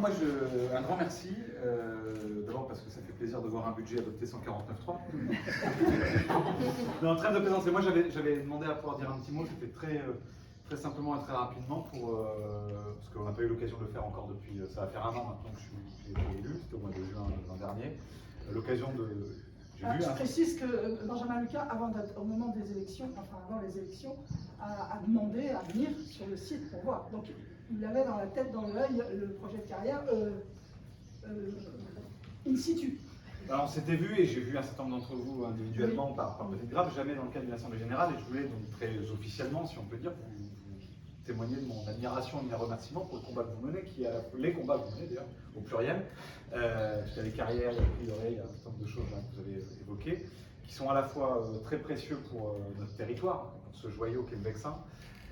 moi, un grand merci. D'abord parce que ça fait plaisir de voir un budget adopté 149.3. Non, trêve de plaisanterie. Moi, j'avais demandé à pouvoir dire un petit mot. C'était très simplement et très rapidement, parce qu'on n'a pas eu l'occasion de le faire encore depuis. Ça va faire 1 an maintenant que j'ai été élu. C'était au mois de juin l'an dernier. L'occasion de. Je précise que Benjamin Lucas, au moment des élections, enfin avant les élections, a demandé à venir sur le site pour voir. Donc il avait dans la tête, dans l'œil, le projet de carrière in situ. Alors, on s'était vu et j'ai vu un certain nombre d'entre vous individuellement par petite grave, jamais dans le cadre d'une assemblée générale, et je voulais donc très officiellement, si on peut dire, vous témoigner de mon admiration et de mes remerciements pour le combat que vous menez, qui est les combats que vous menez d'ailleurs, au pluriel. Parce qu'il y a les carrières, il y a les prix d'oreille, il y a un certain nombre de choses que vous avez évoquées, qui sont à la fois très précieux pour notre territoire, pour ce joyau qu'est le Vexin,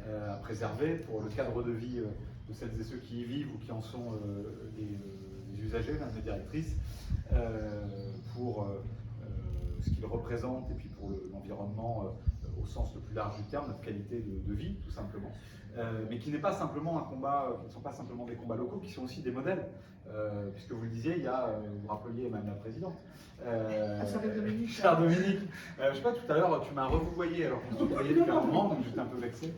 à préserver, pour le cadre de vie de celles et ceux qui y vivent ou qui en sont les usagers, même les directrices, pour ce qu'ils représentent et puis pour l'environnement au sens le plus large du terme, notre qualité de vie tout simplement. Mais qui n'est pas simplement un combat, qui ne sont pas simplement des combats locaux, qui sont aussi des modèles. Puisque vous le disiez, il y a, vous rappeliez même la présidente, chère Dominique, je sais pas, tout à l'heure tu m'as revouvoyé alors qu'on se tutoyait depuis un moment, donc j'étais un peu vexé.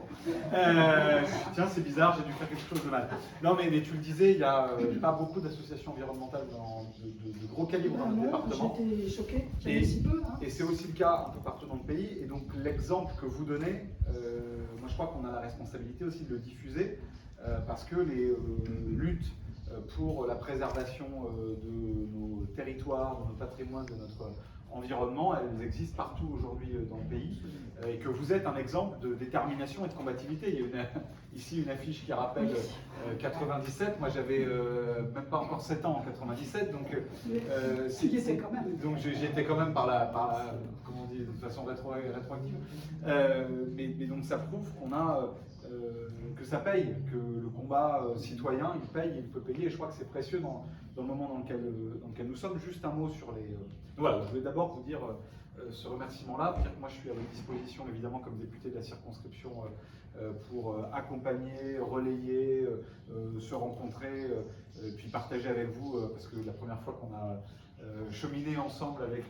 Tiens, c'est bizarre, j'ai dû faire quelque chose de mal. Non mais tu le disais, il n'y a pas beaucoup d'associations environnementales de gros calibre dans le département. J'étais choquée, j'avais si peu. Et c'est aussi le cas un peu partout dans le pays, et donc l'exemple que vous donnez, moi je crois qu'on a la responsabilité aussi de le diffuser, parce que les luttes pour la préservation de nos territoires, de nos patrimoines, de notre environnement, elles existent partout aujourd'hui dans le pays, et que vous êtes un exemple de détermination et de combativité. Il y a ici une affiche qui rappelle 97, moi j'avais même pas encore 7 ans en 97, donc j'y étais quand même par la comment on dit, de façon rétroactive, mais donc ça prouve qu'on a que ça paye, que le combat citoyen, il paye, il peut payer, et je crois que c'est précieux dans le moment dans lequel nous sommes. Juste un mot sur les... Voilà, je voulais d'abord vous dire ce remerciement-là, dire que moi je suis à votre disposition évidemment comme député de la circonscription pour accompagner, relayer, se rencontrer, puis partager avec vous, parce que la première fois qu'on a cheminé ensemble avec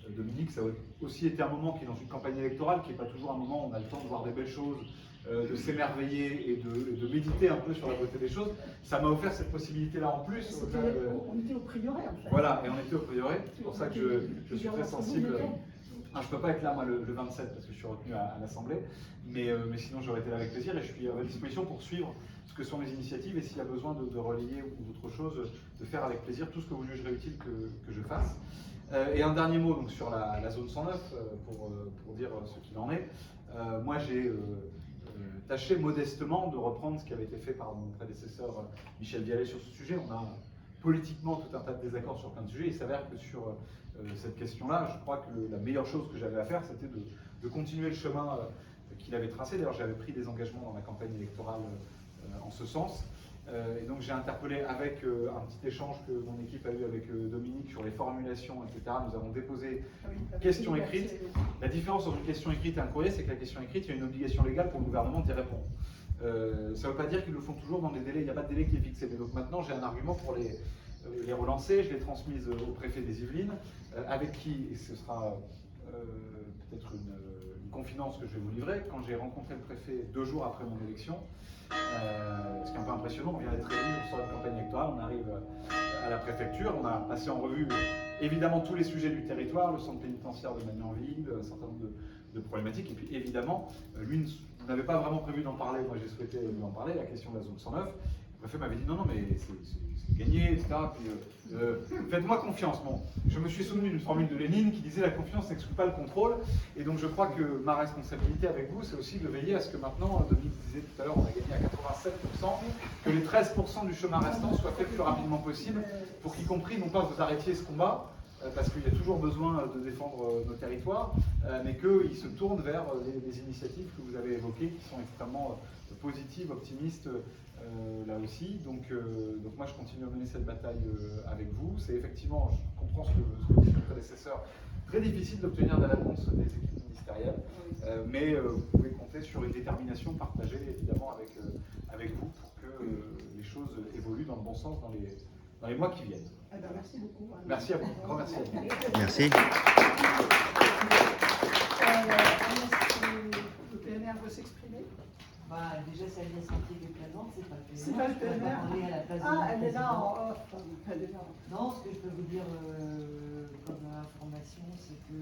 Dominique, ça a aussi été un moment qui est dans une campagne électorale, qui n'est pas toujours un moment où on a le temps de voir des belles choses, de s'émerveiller et de méditer un peu sur la beauté des choses. Ça m'a offert cette possibilité-là en plus. On était au prieuré en fait. Voilà, et on était au prieuré. C'est pour ça que je suis très sensible. Je ne peux pas être là moi le 27 parce que je suis retenu à l'Assemblée, mais sinon j'aurais été là avec plaisir, et je suis à votre disposition pour suivre ce que sont les initiatives, et s'il y a besoin de relayer ou d'autre chose, de faire avec plaisir tout ce que vous jugerez utile que je fasse. Et un dernier mot donc, sur la zone 109, pour dire ce qu'il en est. Moi j'ai tâché modestement de reprendre ce qui avait été fait par mon prédécesseur Michel Vialet sur ce sujet. On a politiquement tout un tas de désaccords sur plein de sujets. Il s'avère que sur cette question-là, je crois que la meilleure chose que j'avais à faire, c'était de continuer le chemin qu'il avait tracé. D'ailleurs, j'avais pris des engagements dans ma campagne électorale en ce sens. Et donc j'ai interpellé avec un petit échange que mon équipe a eu avec Dominique sur les formulations, etc. Nous avons déposé une question écrite. La différence entre une question écrite et un courrier, c'est que la question écrite, il y a une obligation légale pour le gouvernement d'y répondre. Ça ne veut pas dire qu'ils le font toujours dans des délais, il n'y a pas de délai qui est fixé. Mais donc maintenant, j'ai un argument pour les relancer. Je l'ai transmise au préfet des Yvelines, avec qui, et ce sera peut-être une confidence que je vais vous livrer, quand j'ai rencontré le préfet 2 jours après mon élection, ce qui est un peu impressionnant, on vient d'être élu, on sort de campagne électorale, on arrive à la préfecture, on a passé en revue évidemment tous les sujets du territoire, le centre pénitentiaire de Magny-en-Ville, un certain nombre de problématiques, et puis évidemment, lui n'avait pas vraiment prévu d'en parler, moi j'ai souhaité lui en parler, la question de la zone 109. Le préfet m'avait dit non, mais c'est gagné, etc. Puis faites-moi confiance. Bon, je me suis souvenu d'une formule de Lénine qui disait la confiance n'exclut pas le contrôle. Et donc je crois que ma responsabilité avec vous, c'est aussi de veiller à ce que maintenant, Dominique disait tout à l'heure, on a gagné à 87%, que les 13% du chemin restant soient faits le plus rapidement possible, pour qu'y compris, non pas vous arrêtiez ce combat, parce qu'il y a toujours besoin de défendre nos territoires, mais qu'ils se tournent vers les initiatives que vous avez évoquées, qui sont extrêmement positives, optimistes, là aussi. Donc moi je continue à mener cette bataille avec vous. C'est effectivement, je comprends ce que dit le prédécesseur, très difficile d'obtenir des réponses des équipes ministérielles, mais vous pouvez compter sur une détermination partagée évidemment avec vous pour que que les choses évoluent dans le bon sens dans les mois qui viennent. Eh ben, merci beaucoup. Merci à vous. Grand merci à vous. Merci. Le PNR veut s'exprimer? Bah, déjà, ça vient sentir des présentes, c'est pas le PNR. C'est pas le Je pourrais PNR. parler à la place Ah, de elle est là en off. Elle est là. Non, ce que je peux vous dire comme information, c'est que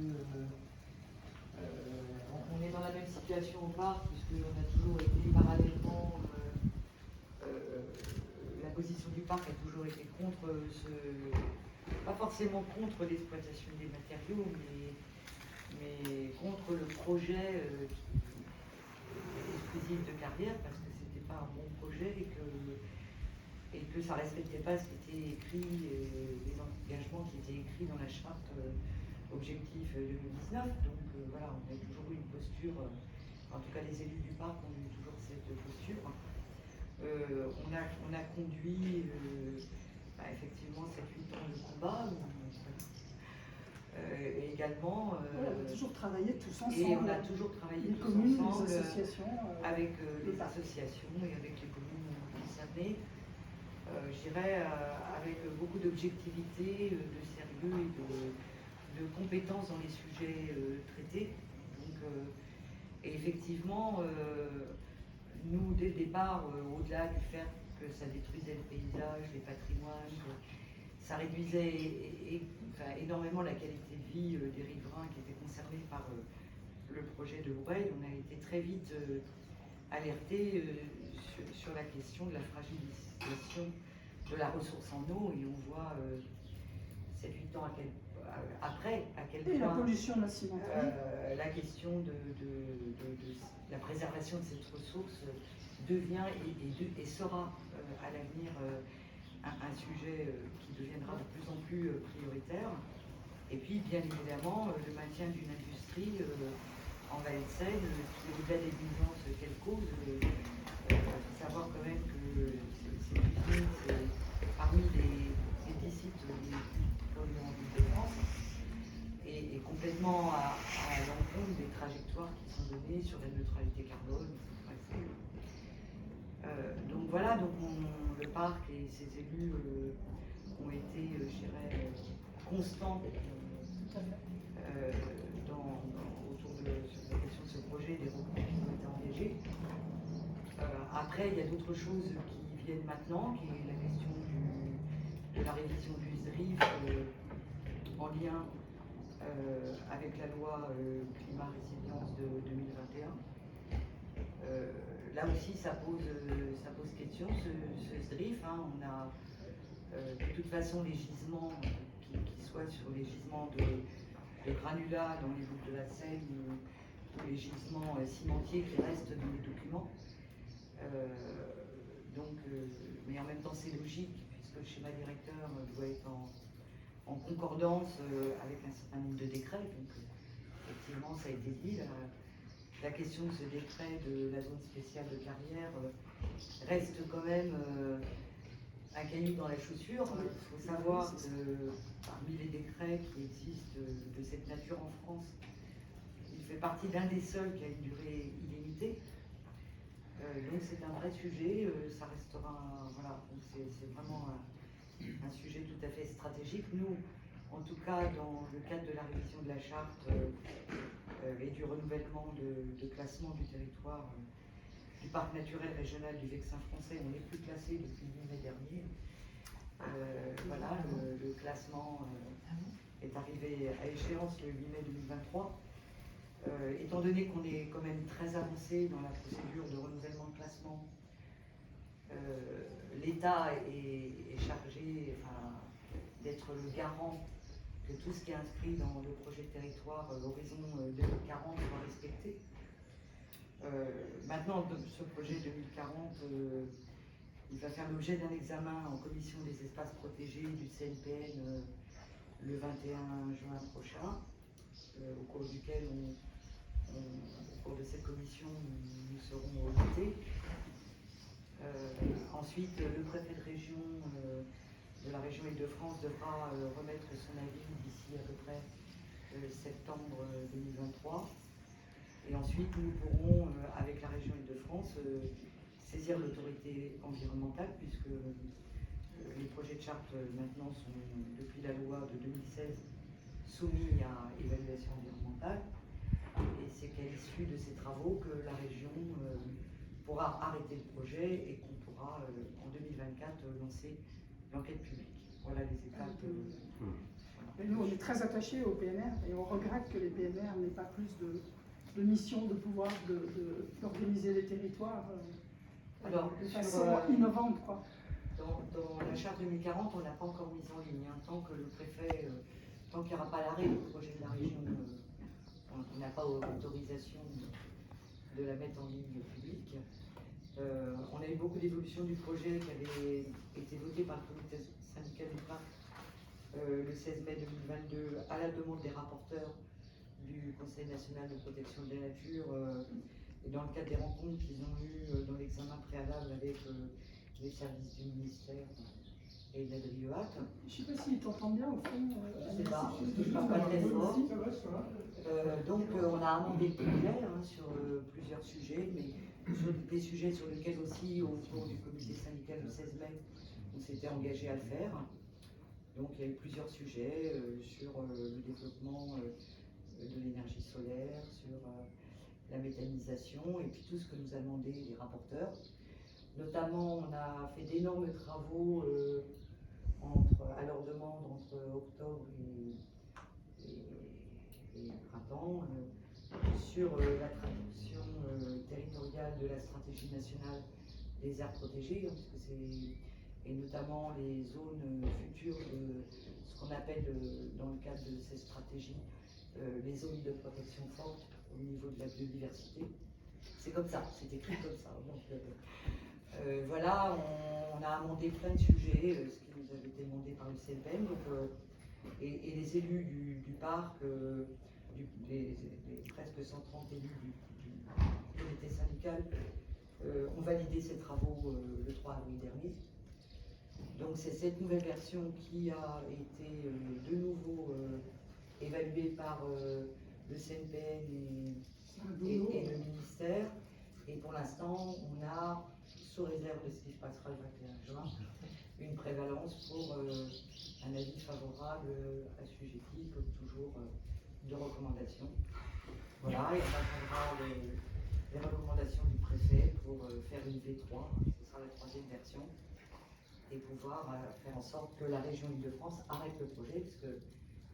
on est dans la même situation au parc, puisqu'on a toujours été parallèlement. La position du parc a toujours été contre pas forcément contre l'exploitation des matériaux, mais contre le projet exclusif de carrière, parce que c'était pas un bon projet et que ça respectait pas ce qui était écrit, les engagements qui étaient écrits dans la charte objectif 2019. Donc voilà, on a toujours eu une posture, en tout cas les élus du parc ont eu toujours cette posture. On a conduit effectivement 7-8 ans de combat. Et également. On a toujours travaillé tous ensemble. Et on a toujours travaillé les tous communes, ensemble, les associations, avec les associations et avec les communes concernées. Je dirais avec beaucoup d'objectivité, de sérieux et de compétences dans les sujets traités. Donc, et effectivement, nous, dès le départ, au-delà du fait que ça détruisait le paysage, les patrimoines, ça réduisait énormément la qualité de vie des riverains qui étaient concernés par le projet de Boureil, on a été très vite alertés sur la question de la fragilisation de la ressource en eau, et on voit 7-8 ans après à quel point la pollution de la cimenterie. la question de la préservation de cette ressource devient et sera à l'avenir un sujet qui deviendra de plus en plus prioritaire. Et puis, bien évidemment, le maintien d'une industrie en Vallée de Seine, qui au-delà des nuisances qu'elle cause, il faut savoir quand même que cette usine, c'est parmi les 10 sites les plus polluants de France, et complètement à l'encontre des trajectoires qui sont données sur la neutralité carbone. Donc voilà, donc le parc et ses élus ont été, je dirais, constants autour de la question de ce projet, des recours qui ont été engagés. Après, il y a d'autres choses qui viennent maintenant, qui est la question de la révision du SDRIF en lien avec la loi climat résilience de 2021. Là aussi, ça pose question, ce SDRIF. On a de toute façon les gisements qui soient sur les gisements de granulats dans les boucles de la Seine ou les gisements cimentiers qui restent dans les documents. Mais en même temps, c'est logique, puisque le schéma directeur doit être en concordance avec un certain nombre de décrets. Donc, effectivement, ça a été dit. La question de ce décret de la zone spéciale de carrière reste quand même un caillou dans la chaussure. Il faut savoir que parmi les décrets qui existent de cette nature en France, il fait partie d'un des seuls qui a une durée illimitée. Donc c'est un vrai sujet, ça restera, voilà, c'est vraiment un sujet tout à fait stratégique. Nous, en tout cas, dans le cadre de la révision de la charte et du renouvellement de classement du territoire du parc naturel régional du Vexin français, on n'est plus classé depuis le 8 mai dernier. Voilà, le classement est arrivé à échéance le 8 mai 2023. Étant donné qu'on est quand même très avancé dans la procédure de renouvellement de classement, l'État est chargé d'être le garant que tout ce qui est inscrit dans le projet de territoire horizon 2040 soit respecté. Maintenant, ce projet 2040, il va faire l'objet d'un examen en commission des espaces protégés du CNPN le 21 juin prochain, au cours duquel au cours de cette commission, nous serons audités. Ensuite, le préfet de région de la région Île-de-France devra remettre son avis d'ici à peu près septembre 2023. Et ensuite, nous pourrons, avec la région Île-de-France, saisir l'autorité environnementale, puisque les projets de charte maintenant sont, depuis la loi de 2016, soumis à évaluation environnementale. Et c'est qu'à l'issue de ces travaux que la région pourra arrêter le projet et qu'on pourra en 2024 lancer l'enquête publique. Voilà les étapes. Et nous, on est très attachés au PNR et on regrette que les PNR n'aient pas plus de mission, de pouvoir d'organiser les territoires de façon innovante, quoi. Dans la charte 2040, on n'a pas encore mis en ligne. Tant que le préfet, tant qu'il n'y aura pas l'arrêt du projet de la région, on n'a pas autorisation de la mettre en ligne publique. On a eu beaucoup d'évolutions du projet qui avait été voté par le comité syndical du parc le 16 mai 2022 à la demande des rapporteurs du Conseil national de protection de la nature et dans le cadre des rencontres qu'ils ont eues dans l'examen préalable avec les services du ministère et de la DRIEAT. Je ne sais pas s'ils t'entendent bien au fond. Je ne sais pas, je ne parle pas très fort. Donc on a amendé le projet sur plusieurs sujets, mais sur des sujets sur lesquels aussi, au cours du comité syndical du 16 mai, on s'était engagé à le faire. Donc il y a eu plusieurs sujets sur le développement de l'énergie solaire, sur la méthanisation, et puis tout ce que nous a demandé les rapporteurs. Notamment, on a fait d'énormes travaux à leur demande entre octobre et printemps sur la traduction territoriale de la stratégie nationale des aires protégées, et notamment les zones futures de ce qu'on appelle dans le cadre de ces stratégies les zones de protection forte au niveau de la biodiversité. C'est comme ça, c'est écrit comme ça. Donc, voilà, on a amendé plein de sujets, ce qui nous avait été demandé par le CNPN, et les élus du parc, les presque 130 élus du comité syndical ont validé ces travaux le 3 avril dernier. Donc c'est cette nouvelle version qui a été de nouveau évaluée par le CNPN et le ministère. Et pour l'instant, on a, sous réserve de ce qui se passera le 21 juin, une prévalence pour un avis favorable assujetti, comme toujours, de recommandations. Voilà, et on attendra les recommandations du préfet pour faire une V3, ce sera la troisième version, et pouvoir faire en sorte que la région Île-de-France arrête le projet, parce que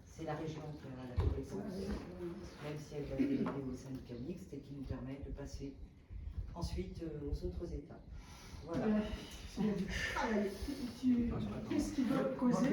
c'est la région qui a la connaissance, même si elle va déléguer au syndicat mixte, et qui nous permet de passer ensuite aux autres étapes. Voilà. Qu'est-ce qui doit causer